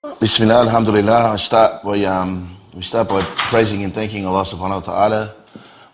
Bismillah, alhamdulillah. We start by praising and thanking Allah subhanahu wa ta'ala.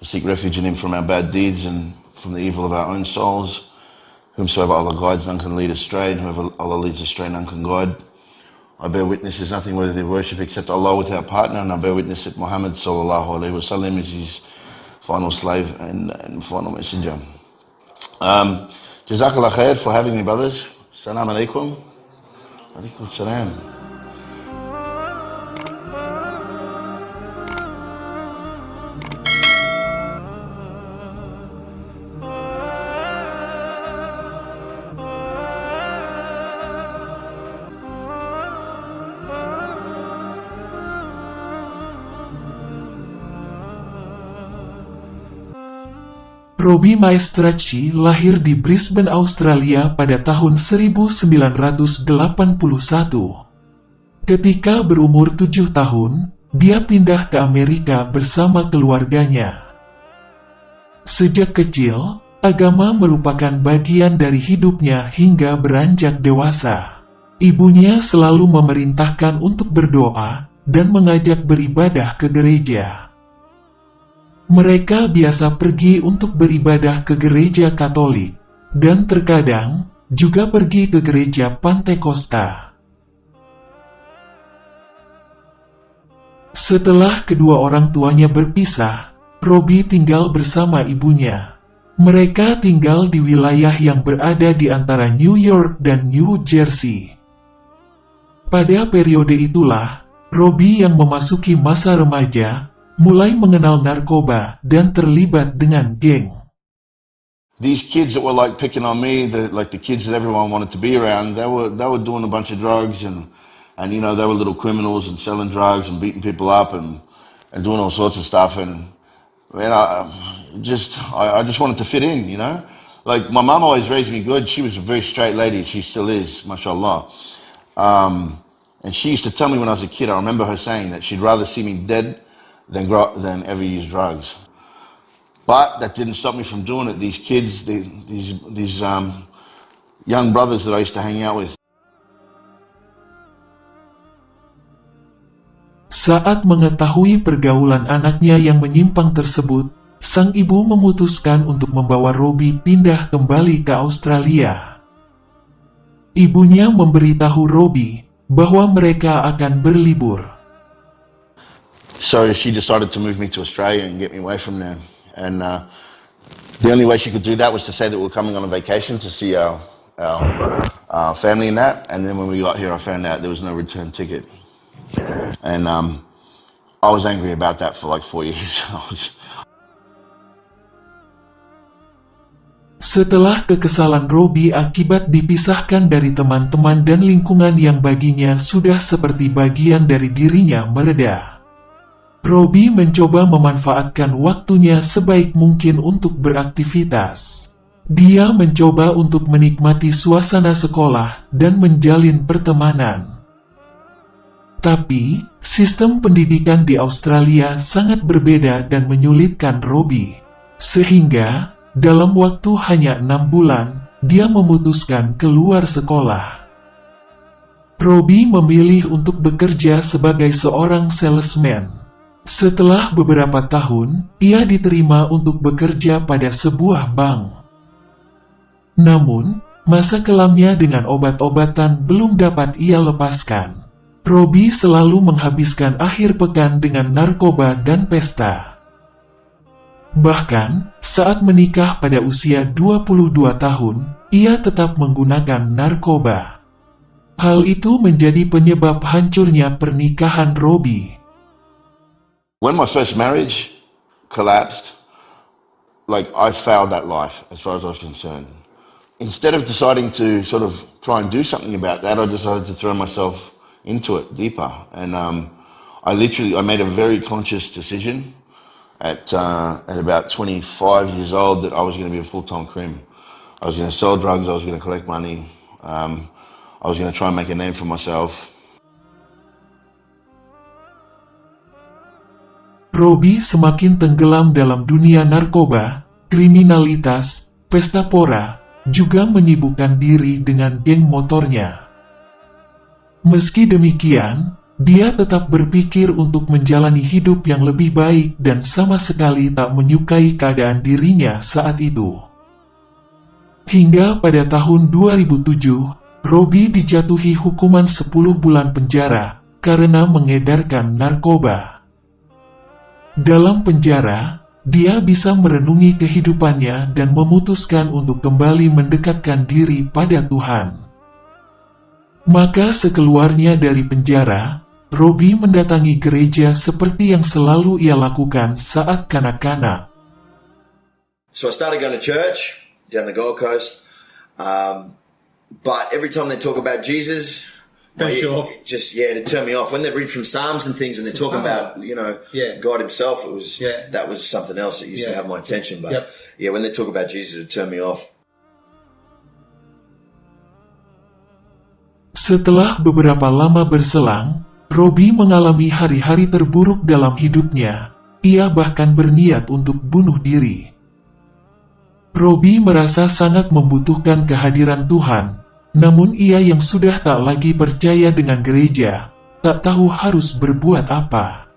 We seek refuge in Him from our bad deeds and from the evil of our own souls. Whomsoever Allah guides, none can lead astray, and whoever Allah leads astray, none can guide. I bear witness there's nothing worthy of worship except Allah without partner, and I bear witness that Muhammad sallallahu alaihi wasallam is His final slave and final messenger. Jazakallah khair for having me, brothers. Assalamu alaikum. Alaikum salam. Robbie Maestracchi lahir di Brisbane, Australia pada tahun 1981. Ketika berumur 7 tahun, dia pindah ke Amerika bersama keluarganya. Sejak kecil, agama merupakan bagian dari hidupnya hingga beranjak dewasa. Ibunya selalu memerintahkan untuk berdoa dan mengajak beribadah ke gereja. Mereka biasa pergi untuk beribadah ke gereja Katolik, dan terkadang juga pergi ke gereja Pantekosta. Setelah kedua orang tuanya berpisah, Robbie tinggal bersama ibunya. Mereka tinggal di wilayah yang berada di antara New York dan New Jersey. Pada periode itulah, Robbie yang memasuki masa remaja, mulai mengenal narkoba dan terlibat dengan geng. These kids that were like picking on me, the kids that everyone wanted to be around, they were doing a bunch of drugs and you know, they were little criminals and selling drugs and beating people up and doing all sorts of stuff. And man, I just wanted to fit in, you know. Like my mum always raised me good. She was a very straight lady. She still is, mashallah. And she used to tell me when I was a kid. I remember her saying that she'd rather see me dead than ever use drugs. But that didn't stop me from doing it. These kids, these young brothers that I used to hang out with. Saat mengetahui pergaulan anaknya yang menyimpang tersebut, sang ibu memutuskan untuk membawa Robbie pindah kembali ke Australia. Ibunya memberitahu Robbie bahwa mereka akan berlibur. So she decided to move me to Australia and get me away from there. And the only way she could do that was to say that we were coming on a vacation to see our family and that. And then when we got here, I found out there was no return ticket. And I was angry about that for like 4 years. Setelah kekesalan Robbie akibat dipisahkan dari teman-teman dan lingkungan yang baginya sudah seperti bagian dari dirinya mereda, Robbie mencoba memanfaatkan waktunya sebaik mungkin untuk beraktivitas. Dia mencoba untuk menikmati suasana sekolah dan menjalin pertemanan. Tapi, sistem pendidikan di Australia sangat berbeda dan menyulitkan Robbie. Sehingga, dalam waktu hanya 6 bulan, dia memutuskan keluar sekolah. Robbie memilih untuk bekerja sebagai seorang salesman. Setelah beberapa tahun, ia diterima untuk bekerja pada sebuah bank. Namun, masa kelamnya dengan obat-obatan belum dapat ia lepaskan. Robbie selalu menghabiskan akhir pekan dengan narkoba dan pesta. Bahkan, saat menikah pada usia 22 tahun, ia tetap menggunakan narkoba. Hal itu menjadi penyebab hancurnya pernikahan Robbie. When my first marriage collapsed, like I failed that life as far as I was concerned. Instead of deciding to sort of try and do something about that, I decided to throw myself into it deeper. And I made a very conscious decision at about 25 years old that I was going to be a full-time crim. I was going to sell drugs, I was going to collect money, I was going to try and make a name for myself. Robbie semakin tenggelam dalam dunia narkoba, kriminalitas, pesta pora, juga menyibukkan diri dengan geng motornya. Meski demikian, dia tetap berpikir untuk menjalani hidup yang lebih baik dan sama sekali tak menyukai keadaan dirinya saat itu. Hingga pada tahun 2007, Robbie dijatuhi hukuman 10 bulan penjara karena mengedarkan narkoba. Dalam penjara, dia bisa merenungi kehidupannya dan memutuskan untuk kembali mendekatkan diri pada Tuhan. Maka sekeluarnya dari penjara, Robbie mendatangi gereja seperti yang selalu ia lakukan saat kanak-kanak. So I started going to church down the Gold Coast, but every time they talk about Jesus, Turns you off. Just to turn me off. When they read from Psalms and things, and they're talking about God Himself, that was something else that used to have my attention. But when they talk about Jesus, it turned me off. Setelah beberapa lama berselang, Robbie mengalami hari-hari terburuk dalam hidupnya. Ia bahkan berniat untuk bunuh diri. Robbie merasa sangat membutuhkan kehadiran Tuhan, namun ia yang sudah tak lagi percaya dengan gereja, tak tahu harus berbuat apa.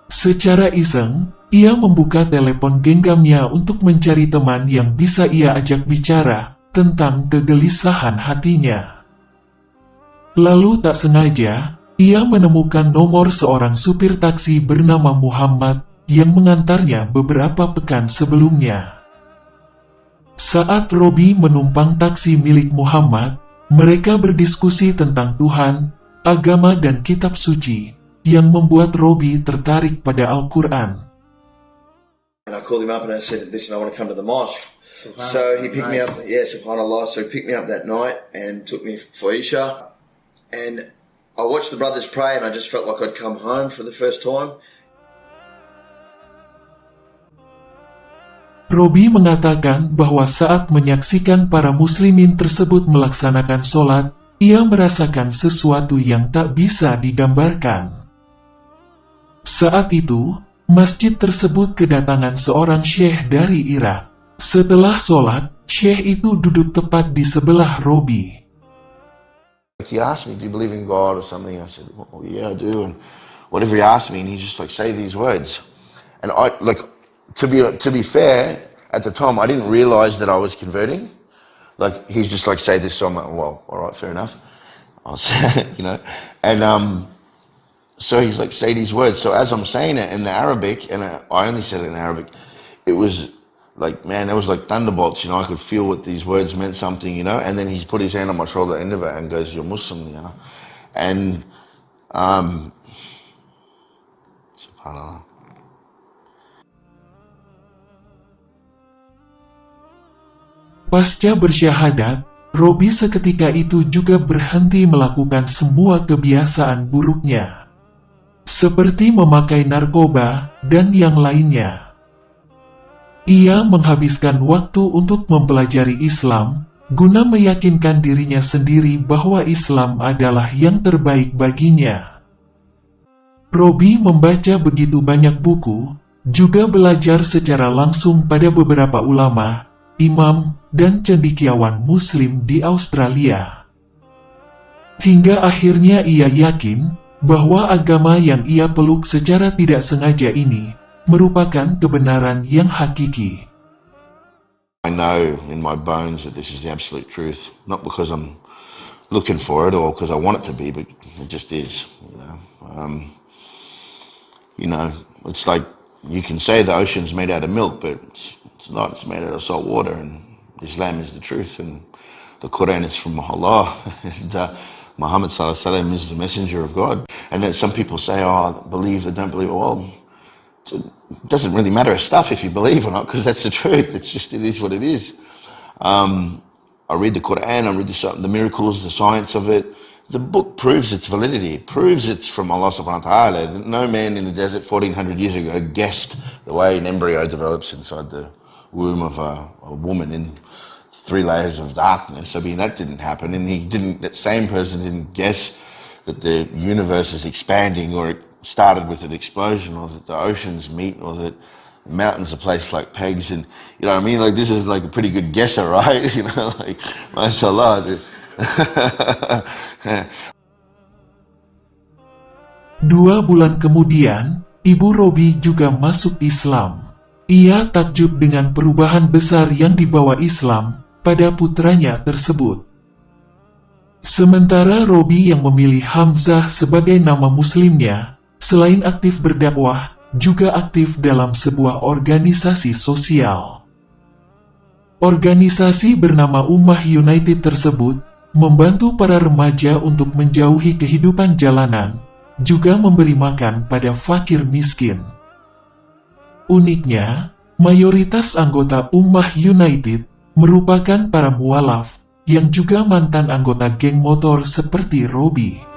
Secara iseng, ia membuka telepon genggamnya untuk mencari teman yang bisa ia ajak bicara tentang kegelisahan hatinya. Lalu tak sengaja, ia menemukan nomor seorang supir taksi bernama Muhammad yang mengantarnya beberapa pekan sebelumnya. Saat Robbie menumpang taksi milik Muhammad, mereka berdiskusi tentang Tuhan, agama dan kitab suci, yang membuat Robbie tertarik pada Al-Quran. And I called him up and I said, listen, I want to come to the mosque. So he picked me up, subhanAllah, so he picked me up that night and took me for Isha. And I watched the brothers pray and I just felt like I'd come home for the first time. Robbie mengatakan bahwa saat menyaksikan para muslimin tersebut melaksanakan sholat, ia merasakan sesuatu yang tak bisa digambarkan. Saat itu, masjid tersebut kedatangan seorang syekh dari Irak. Setelah sholat, syekh itu duduk tepat di sebelah Robbie. He asked me, do you believe in God or something? I said, well, yeah, I do. And whatever he asked me, and he just say these words. And to be fair, at the time, I didn't realize that I was converting. He's just say this, so I'm like, well, all right, fair enough. I'll say, And so he's say these words. So as I'm saying it in the Arabic, and I only said it in Arabic, it was man, it was like thunderbolts, I could feel what these words meant something, and then he's put his hand on my shoulder end of it and goes, you're Muslim, and, subhanallah. Pasca bersyahadat, Robbie seketika itu juga berhenti melakukan semua kebiasaan buruknya, seperti memakai narkoba dan yang lainnya. Ia menghabiskan waktu untuk mempelajari Islam, guna meyakinkan dirinya sendiri bahwa Islam adalah yang terbaik baginya. Robbie membaca begitu banyak buku, juga belajar secara langsung pada beberapa ulama, imam, dan cendekiawan Muslim di Australia. Hingga akhirnya ia yakin bahwa agama yang ia peluk secara tidak sengaja ini merupakan kebenaran yang hakiki. I know in my bones that this is the absolute truth, not because I'm looking for it or because I want it to be, but it just is. It's like you can say the ocean's made out of milk, but it's not. It's made out of salt water, and Islam is the truth, and the Quran is from Allah, and Muhammad sallallahu alaihi wasallam is the messenger of God. And then some people say, "Oh, believe," they don't believe. Well, it doesn't really matter stuff if you believe or not, because that's the truth. It is what it is. I read the Quran, I read the miracles, the science of it. The book proves its validity. It proves it's from Allah subhanahu wa ta'ala. No man in the desert 1400 years ago guessed the way an embryo develops inside the womb of a woman in 3 layers of darkness. I mean, that didn't happen. And that same person didn't guess that the universe is expanding, or it started with an explosion, or that the oceans meet, or that the mountains are placed like pegs, and you know what I mean? This is a pretty good guesser, right? Mashallah. 2 bulan kemudian, ibu Robi juga masuk Islam. Ia takjub dengan perubahan besar yang dibawa Islam pada putranya tersebut. Sementara Robi yang memilih Hamzah sebagai nama muslimnya, selain aktif berdakwah, juga aktif dalam sebuah organisasi sosial. Organisasi bernama Ummah United tersebut membantu para remaja untuk menjauhi kehidupan jalanan, juga memberi makan pada fakir miskin. Uniknya, mayoritas anggota Ummah United merupakan para mualaf, yang juga mantan anggota geng motor seperti Robi.